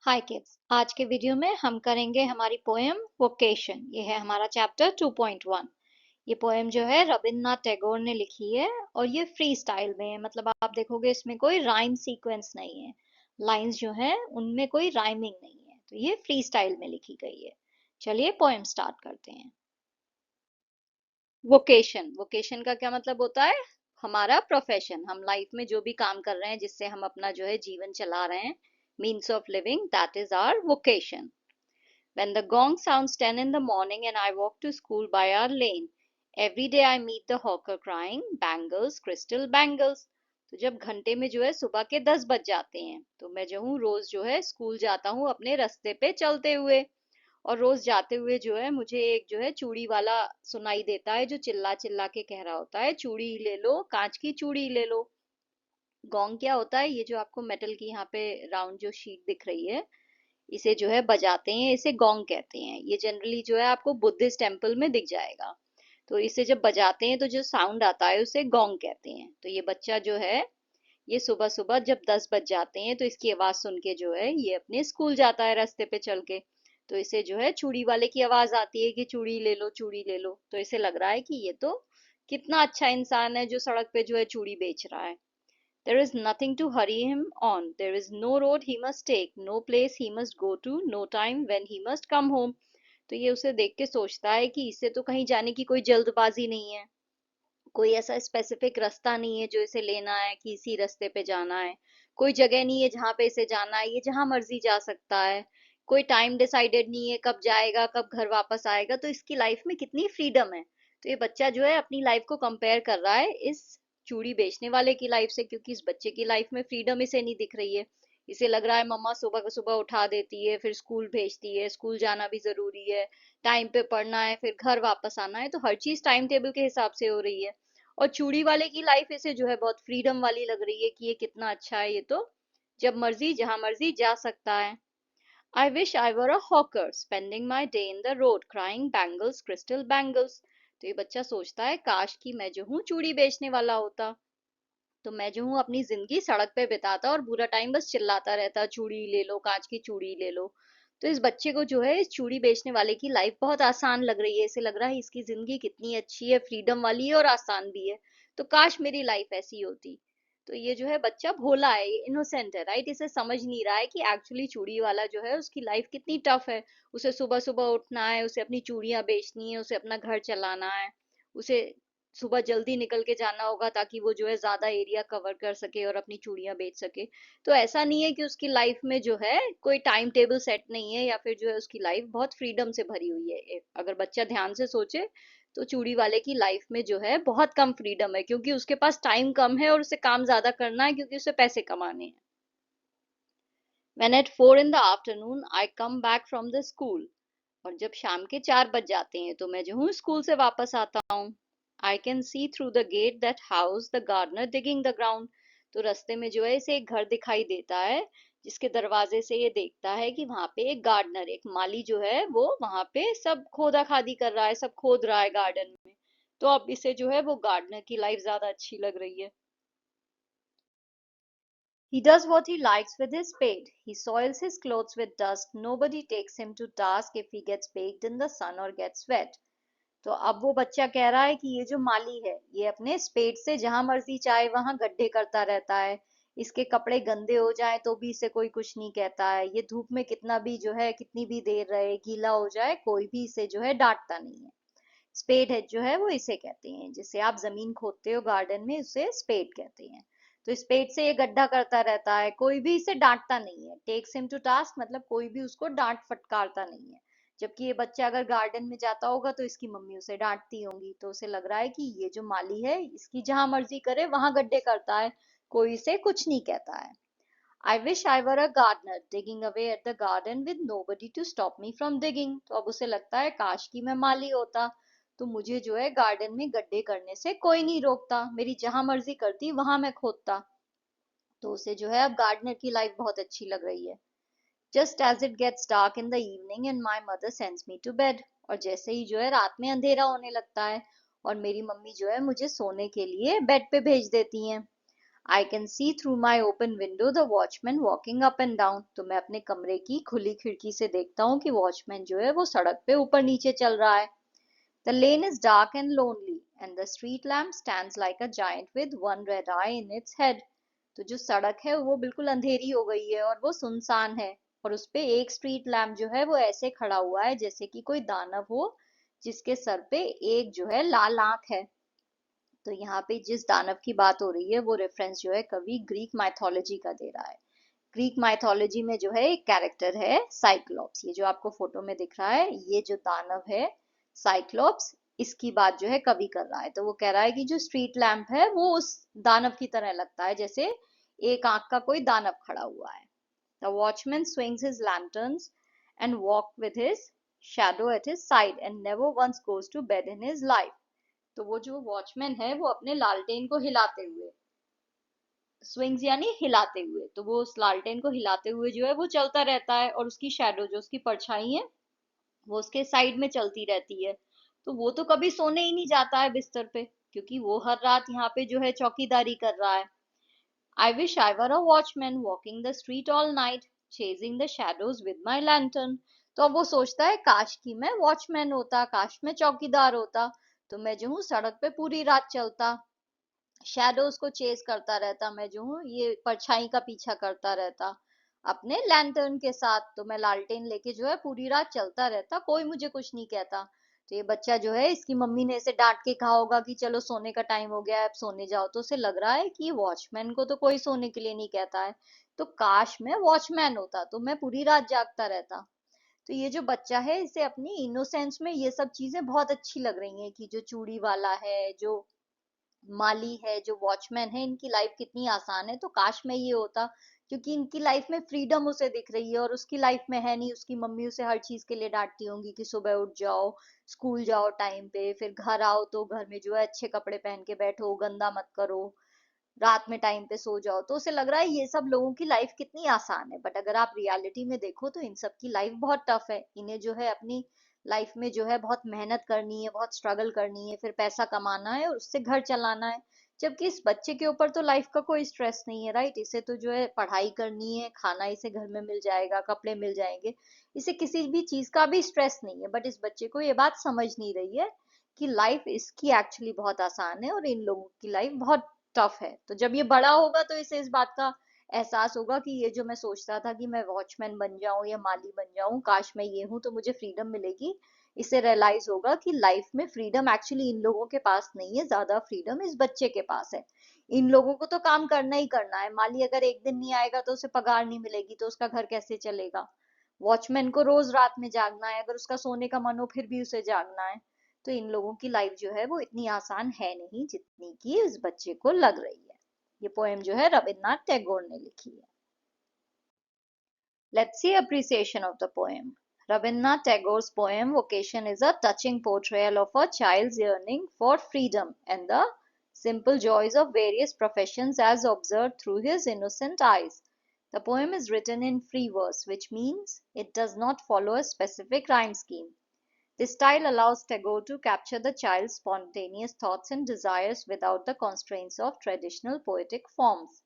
हाय kids, आज के video में हम करेंगे हमारी पोएम वोकेशन। ये है हमारा चैप्टर 2.1। ये पोएम जो है रविन्द्रनाथ टैगोर ने लिखी है और ये फ्री स्टाइल में है। मतलब आप देखोगे इसमें कोई राइम सीक्वेंस नहीं है। लाइंस जो है उनमें कोई राइमिंग नहीं है, तो ये फ्री स्टाइल में लिखी गई है। चलिए पोएम स्टार्ट करते हैं। वोकेशन, वोकेशन का क्या मतलब होता है? हमारा प्रोफेशन, हम लाइफ में जो भी काम कर रहे हैं जिससे हम अपना जो है जीवन चला रहे हैं, means of living, that is our vocation. When the gong sounds 10 in the morning and I walk to school by our lane, every day I meet the hawker crying, bangles, crystal bangles. तो जब घंटे में जो है सुबह के 10 बज जाते हैं, तो मैं जो हूँ रोज जो है स्कूल जाता हूँ अपने रास्ते पे चलते हुए। और रोज जाते हुए जो है मुझे एक जो है चूड़ी वाला सुनाई देता है, जो चिल्ला चिल्ला के कह रहा होता है, चूड़ी ले लो, कांच की चूड़ी ले लो। गोंग क्या होता है? ये जो आपको मेटल की यहाँ पे राउंड जो शीट दिख रही है, इसे जो है बजाते हैं, इसे गोंग कहते हैं। ये जनरली जो है आपको बुद्धिस्ट टेम्पल में दिख जाएगा। तो इसे जब बजाते हैं तो जो साउंड आता है उसे गोंग कहते हैं। तो ये बच्चा जो है, ये सुबह सुबह जब 10 बज जाते हैं तो इसकी आवाज सुन के जो है ये अपने स्कूल जाता है रास्ते पे चल के। तो इसे जो है चूड़ी वाले की आवाज आती है कि चूड़ी ले लो, चूड़ी ले लो। तो इसे लग रहा है कि ये तो कितना अच्छा इंसान है जो सड़क पे जो है चूड़ी बेच रहा है। There is nothing to hurry him on. There is no road he must take, no place he must go to, no time when he must come home. तो ये उसे देख के सोचता है कि इससे तो कहीं जाने की कोई जल्दबाजी नहीं है, कोई ऐसा स्पेसिफिक रास्ता नहीं है जो इसे लेना है कि इसी रास्ते पे जाना है। कोई जगह नहीं है जहाँ पे इसे जाना है, ये जहाँ मर्जी जा सकता है। कोई टाइम डिसाइडेड नहीं है कब जाएगा कब घर वापस आएगा। तो इसकी लाइफ में कितनी फ्रीडम है। तो ये बच्चा जो है अपनी लाइफ को कंपेयर कर रहा है इस चूड़ी बेचने वाले की लाइफ से, क्योंकि इस बच्चे की लाइफ में फ्रीडम इसे नहीं दिख रही है। इसे लग रहा है मम्मा सुबह सुबह उठा देती है, फिर स्कूल भेजती है, स्कूल जाना भी जरूरी है, टाइम पे पढ़ना है, फिर घर वापस आना है। तो हर चीज टाइम टेबल के हिसाब से हो रही है। और चूड़ी वाले की लाइफ इसे जो है बहुत फ्रीडम वाली लग रही है कि ये कितना अच्छा है, ये तो जब मर्जी जहां मर्जी जा सकता है। I wish I were a hawker spending my day in the road crying bangles crystal bangles. तो ये बच्चा सोचता है काश कि मैं जो हूँ चूड़ी बेचने वाला होता, तो मैं जो हूँ अपनी जिंदगी सड़क पे बिताता और पूरा टाइम बस चिल्लाता रहता, चूड़ी ले लो, कांच की चूड़ी ले लो। तो इस बच्चे को जो है इस चूड़ी बेचने वाले की लाइफ बहुत आसान लग रही है। इसे लग रहा है इसकी जिंदगी कितनी अच्छी है, फ्रीडम वाली है और आसान भी है। तो काश मेरी लाइफ ऐसी होती। तो ये जो है बच्चा भोला है, इनोसेंट है, राइट? इसे समझ नहीं रहा है कि एक्चुअली चूड़ी वाला जो है उसकी लाइफ कितनी टफ है। उसे सुबह सुबह उठना है, उसे अपनी चूड़ियां बेचनी है, उसे अपना घर चलाना है, उसे सुबह जल्दी निकल के जाना होगा ताकि वो जो है ज्यादा एरिया कवर कर सके और अपनी चूड़ियां बेच सके। तो ऐसा नहीं है कि उसकी लाइफ में जो है कोई टाइम टेबल सेट नहीं है, या फिर जो है उसकी लाइफ बहुत फ्रीडम से भरी हुई है। अगर बच्चा ध्यान से सोचे तो चूड़ी वाले की लाइफ में जो है बहुत कम फ्रीडम है, क्योंकि उसके पास टाइम कम है और उसे काम ज्यादा करना है, क्योंकि उसे पैसे कमाने हैं। When at 4 in the afternoon I come back from the school, और जब शाम के 4 बज जाते हैं तो मैं जो हूँ स्कूल से वापस आता हूँ। I can see through the gate that house the gardener digging the ground. तो रास्ते में जो है इसे एक घर दिखाई देता है, जिसके दरवाजे से ये देखता है कि वहां पे एक गार्डनर, एक माली जो है वो वहां पे सब खोदा खादी कर रहा है, सब खोद रहा है गार्डन में। तो अब इसे जो है वो गार्डनर की लाइफ ज्यादा अच्छी लग रही है। He does what he likes with his spade. He soils his clothes with dust. Nobody takes him to task if he gets baked in the sun or gets wet. तो अब वो बच्चा कह रहा है कि ये जो माली है ये अपने स्पेड से जहां मर्जी चाहे वहां गड्ढे करता रहता है। इसके कपड़े गंदे हो जाए तो भी इसे कोई कुछ नहीं कहता है। ये धूप में कितना भी जो है कितनी भी देर रहे, गीला हो जाए, कोई भी इसे जो है डांटता नहीं है। स्पेड हेड जो है वो इसे कहते हैं, जिससे आप जमीन खोदते हो गार्डन में, उसे स्पेड कहते हैं। तो स्पेड से ये गड्ढा करता रहता है, कोई भी इसे डांटता नहीं है। टेक्स हिम टू टास्क मतलब कोई भी उसको डांट फटकारता नहीं है। जबकि ये बच्चा अगर गार्डन में जाता होगा तो इसकी मम्मी उसे डांटती होंगी। तो उसे लग रहा है कि ये जो माली है इसकी जहां मर्जी करे वहां गड्ढे करता है, कोई इसे कुछ नहीं कहता है। I wish I were a gardener digging away at the garden with nobody to stop me from digging। तो अब उसे लगता है काश कि मैं माली होता, तो मुझे जो है गार्डन में गड्ढे करने से कोई नहीं रोकता, मेरी जहां मर्जी करती वहां मैं खोदता। तो उसे जो है अब गार्डनर की लाइफ बहुत अच्छी लग रही है। Just as it gets dark in the evening and my mother sends me to bed. और जैसे ही जो है रात में अंधेरा होने लगता है और मेरी मम्मी जो है मुझे सोने के लिए बेड पे भेज देती हैं। I can see through my open window the watchman walking up and down. तो मैं अपने कमरे की खुली खिड़की से देखता हूँ कि वॉचमैन जो है वो सड़क पे ऊपर नीचे चल रहा है. The lane is dark and lonely, and the street lamp stands like a giant with one red eye in its head. तो जो सड़क है वो बिल्कुल अंधेरी हो गई है और वो सुनसान है, और उस पे एक स्ट्रीट लैम्प जो है वो ऐसे खड़ा हुआ है जैसे कि कोई दानव हो जिसके सर पे एक जो है लाल आंख है. तो यहाँ पे जिस दानव की बात हो रही है वो रेफरेंस जो है कवि ग्रीक माइथोलॉजी का दे रहा है. ग्रीक माइथोलॉजी में जो है एक कैरेक्टर है साइक्लोप्स. ये जो आपको फोटो में दिख रहा है ये जो दानव है साइक्लोप्स, इसकी बात जो है कवि कर रहा है. तो वो कह रहा है कि जो स्ट्रीट लैम्प है वो उस दानव की तरह लगता है जैसे एक आंख का कोई दानव खड़ा हुआ है. The watchman swings his lanterns and walk with his shadow at his side and never once goes to bed in his life. तो वो जो वॉचमैन है वो अपने लालटेन को हिलाते हुए, स्विंग्स यानी हिलाते हुए, तो वो उस लालटेन को हिलाते हुए जो है वो चलता रहता है और उसकी शैडो जो उसकी परछाई है वो उसके साइड में चलती रहती है. तो वो तो कभी सोने ही नहीं जाता है बिस्तर पे, क्योंकि वो हर रात यहाँ पे जो है चौकीदारी कर रहा है. I wish I were a watchman walking the street all night, chasing the shadows with my lantern. तो अब वो सोचता है काश कि मैं वॉचमैन होता, काश मैं चौकीदार होता, तो मैं जो हूँ सड़क पे पूरी रात चलता, शैडोज को चेज करता रहता, मैं जो हूँ ये परछाई का पीछा करता रहता अपने लैंटर्न के साथ. तो मैं लालटेन लेके जो है पूरी रात चलता रहता, कोई मुझे कुछ नहीं कहता. तो ये बच्चा जो है इसकी मम्मी ने इसे डांट के कहा होगा कि चलो सोने का टाइम हो गया है अब सोने जाओ, तो उसे लग रहा है कि वॉचमैन को तो कोई सोने के लिए नहीं कहता है, तो काश मैं वॉचमैन होता तो मैं पूरी रात जागता रहता. तो ये जो बच्चा है इसे अपनी इनोसेंस में ये सब चीजें बहुत अच्छी लग रही हैं कि जो चूड़ी वाला है, जो माली है, जो वॉचमैन है, इनकी लाइफ कितनी आसान है, तो काश मैं ये होता, क्योंकि इनकी लाइफ में फ्रीडम उसे दिख रही है और उसकी लाइफ में है नहीं. उसकी मम्मी उसे हर चीज के लिए डांटती होंगी कि सुबह उठ जाओ, स्कूल जाओ टाइम पे, फिर घर आओ तो घर में जो है अच्छे कपड़े पहन के बैठो, गंदा मत करो, रात में टाइम पे सो जाओ. तो उसे लग रहा है ये सब लोगों की लाइफ कितनी आसान है, बट अगर आप रियलिटी में देखो तो इन सब की लाइफ बहुत टफ है. इन्हें जो है अपनी लाइफ में जो है बहुत मेहनत करनी है, बहुत स्ट्रगल करनी है, फिर पैसा कमाना है और उससे घर चलाना है. जबकि इस बच्चे के ऊपर तो लाइफ का कोई स्ट्रेस नहीं है, राइट. इसे तो जो है पढ़ाई करनी है, खाना इसे घर में मिल जाएगा, कपड़े मिल जाएंगे, इसे किसी भी चीज का भी स्ट्रेस नहीं है. बट इस बच्चे को ये बात समझ नहीं रही है कि लाइफ इसकी एक्चुअली बहुत आसान है और इन लोगों की लाइफ बहुत टफ है. तो जब ये बड़ा होगा तो इसे इस बात का एहसास होगा कि ये जो मैं सोचता था कि मैं वॉचमैन बन जाऊं या माली बन जाऊं, काश मैं ये हूं तो मुझे फ्रीडम मिलेगी. इसे रियलाइज होगा कि लाइफ में फ्रीडम एक्चुअली इन लोगों के पास नहीं है, ज्यादा फ्रीडम इस बच्चे के पास है. इन लोगों को तो काम करना ही करना है. माली अगर एक दिन नहीं आएगा तो उसे पगार नहीं मिलेगी, तो उसका घर कैसे चलेगा. वॉचमैन को रोज रात में जागना है, अगर उसका सोने का मन हो फिर भी उसे जागना है. तो इन लोगों की लाइफ जो है वो इतनी आसान है नहीं जितनी कि इस बच्चे को लग रही है. ये पोएम जो है रविन्द्रनाथ टैगोर ने लिखी है. Let's see appreciation of the poem. Rabindranath Tagore's poem Vocation is a touching portrayal of a child's yearning for freedom and the simple joys of various professions as observed through his innocent eyes. The poem is written in free verse, which means it does not follow a specific rhyme scheme. This style allows Tagore to capture the child's spontaneous thoughts and desires without the constraints of traditional poetic forms.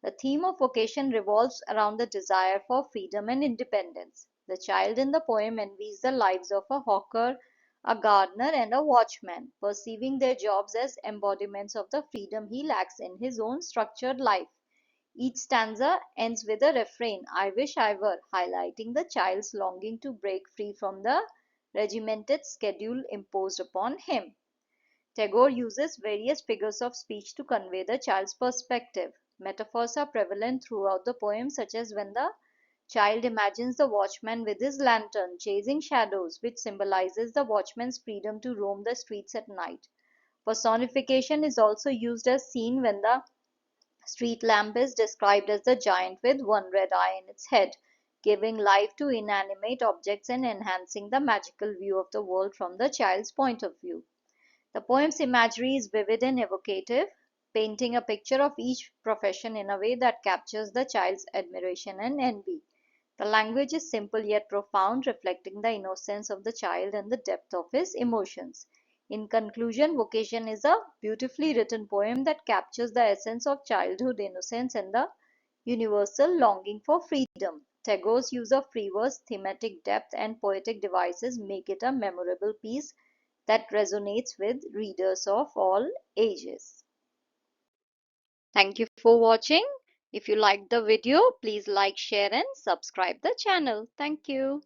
The theme of vocation revolves around the desire for freedom and independence. The child in the poem envies the lives of a hawker, a gardener, and a watchman, perceiving their jobs as embodiments of the freedom he lacks in his own structured life. Each stanza ends with a refrain, I wish I were, highlighting the child's longing to break free from the regimented schedule imposed upon him. Tagore uses various figures of speech to convey the child's perspective. Metaphors are prevalent throughout the poem, such as when the child imagines the watchman with his lantern chasing shadows, which symbolizes the watchman's freedom to roam the streets at night. Personification is also used as seen when the street lamp is described as the giant with one red eye in its head, giving life to inanimate objects and enhancing the magical view of the world from the child's point of view. The poem's imagery is vivid and evocative, painting a picture of each profession in a way that captures the child's admiration and envy. The language is simple yet profound, reflecting the innocence of the child and the depth of his emotions. In conclusion, Vocation is a beautifully written poem that captures the essence of childhood innocence and the universal longing for freedom. Tagore's use of free verse, thematic depth, and poetic devices make it a memorable piece that resonates with readers of all ages. Thank you for watching. If you liked the video, please like, share, and subscribe the channel. Thank you.